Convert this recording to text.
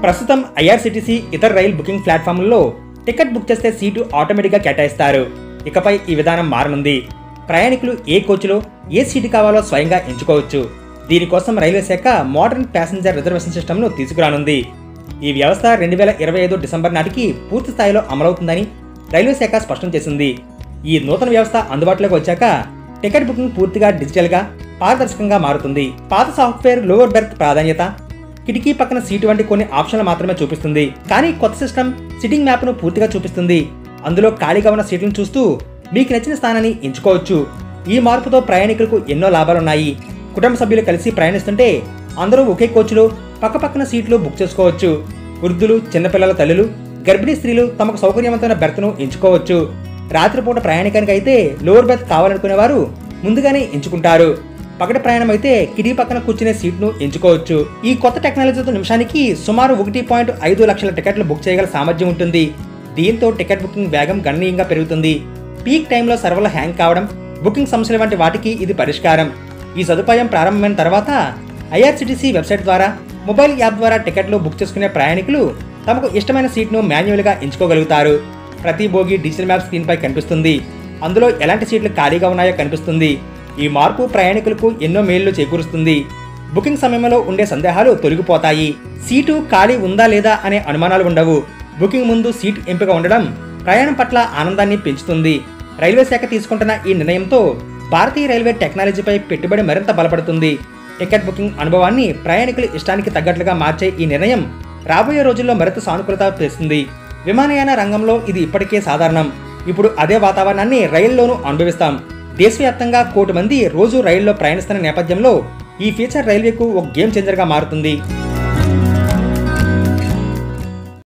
ప్రస్తుతం ఐఆర్సీటీసీ ఇతర రైలు booking ప్లాట్ఫామ్లలో ticket book చేస్తే సీటు ఆటోమేటిక్గా కేటాయిస్తారు. ఇకపై ఈ విధానం మారనుంది. ప్రయాణికులు ఏ కోచ్లో ఏ సీటు కావాలో స్వయంగా ఎంచుకోవచ్చు. దీనికోసం రైల్వే శాఖ మోడర్న్ ప్యాసింజర్ రిజర్వేషన్ సిస్టమ్ను తీసుకురానుంది. ఈ వ్యవస్థ 2025 డిసెంబర్ నాటికి పూర్తి స్థాయిలో అమలవుతుందని రైల్వే శాఖ స్పష్టం చేసింది. ఈ నూతన వ్యవస్థ అందుబాటులోకి వచ్చాక టికెట్ బుకింగ్ పూర్తిగా డిజిటల్గా, పారదర్శకంగా మారుతుంది. పాత సాఫ్ట్వేర్ లోవర్ బెర్త్ ప్రాధాన్యత, కిటికీ పక్కన సీటు వంటి కొన్ని ఆప్షన్లు మాత్రమే చూపిస్తుంది. కానీ కొత్త సిస్టమ్ సిట్టింగ్ మ్యాప్ను పూర్తిగా చూపిస్తుంది. అందులో ఖాళీగా ఉన్న సీట్లను చూస్తూ మీకు నచ్చిన స్థానాన్ని ఎంచుకోవచ్చు. ఈ మార్పుతో ప్రయాణికులకు ఎన్నో లాభాలున్నాయి. కుటుంబ సభ్యులు కలిసి ప్రయాణిస్తుంటే అందరూ ఒకే కోచ్లో పక్కపక్కన సీట్లు బుక్ చేసుకోవచ్చు. వృద్ధులు, చిన్నపిల్లల తల్లులు, గర్భిణీ స్త్రీలు తమకు సౌకర్యవంతమైన బెర్త్ను ఎంచుకోవచ్చు. రాత్రిపూట ప్రయాణికానికి అయితే లోవర్ బెర్త్ కావాలనుకునేవారు ముందుగానే ఎంచుకుంటారు. పగటి ప్రయాణం అయితే కిటికీ పక్కన కూర్చునే సీట్ను ఎంచుకోవచ్చు. ఈ కొత్త టెక్నాలజీతో నిమిషానికి సుమారు 1.5 లక్షల టికెట్లు బుక్ చేయగల సామర్థ్యం ఉంటుంది. దీంతో టికెట్ బుకింగ్ వేగం గణనీయంగా పెరుగుతుంది. పీక్ టైంలో సర్వర్లు హ్యాంగ్ కావడం, బుకింగ్ సమస్యల వంటి వాటికి ఇది పరిష్కారం. ఈ సదుపాయం ప్రారంభమైన తర్వాత ఐఆర్సీటీసీ వెబ్సైట్ ద్వారా, మొబైల్ యాప్ ద్వారా టికెట్లు బుక్ చేసుకునే ప్రయాణికులు తమకు ఇష్టమైన సీట్ను మాన్యువల్గా ఎంచుకోగలుగుతారు. ప్రతి బోగి డిజిటల్ మ్యాప్ స్క్రీన్పై కనిపిస్తుంది. అందులో ఎలాంటి సీట్లు ఖాళీగా ఉన్నాయో కనిపిస్తుంది. ఈ మార్పు ప్రయాణికులకు ఎన్నో మేళ్లు చేకూరుస్తుంది. బుకింగ్ సమయంలో ఉండే సందేహాలు తొలగిపోతాయి. సీటు ఖాళీ ఉందా లేదా అనే అనుమానాలు ఉండవు. బుకింగ్ ముందు సీటు ఎంపిక ఉండడం ప్రయాణం పట్ల ఆనందాన్ని పెంచుతుంది. రైల్వే శాఖ తీసుకుంటున్న ఈ నిర్ణయంతో భారతీయ రైల్వే టెక్నాలజీపై పెట్టుబడి మరింత బలపడుతుంది. టికెట్ బుకింగ్ అనుభవాన్ని ప్రయాణికుల ఇష్టానికి తగ్గట్లుగా మార్చే ఈ నిర్ణయం రాబోయే రోజుల్లో మరింత సానుకూలత తెస్తుంది. విమానయాన రంగంలో ఇది ఇప్పటికే సాధారణం. ఇప్పుడు అదే వాతావరణాన్ని రైల్లోనూ అనుభవిస్తాం. దేశవ్యాప్తంగా 1 కోటి మంది రోజు రైల్లో ప్రయాణిస్తున్న నేపథ్యంలో ఈ ఫీచర్ రైల్వేకు ఒక గేమ్ చేంజర్గా మారుతుంది.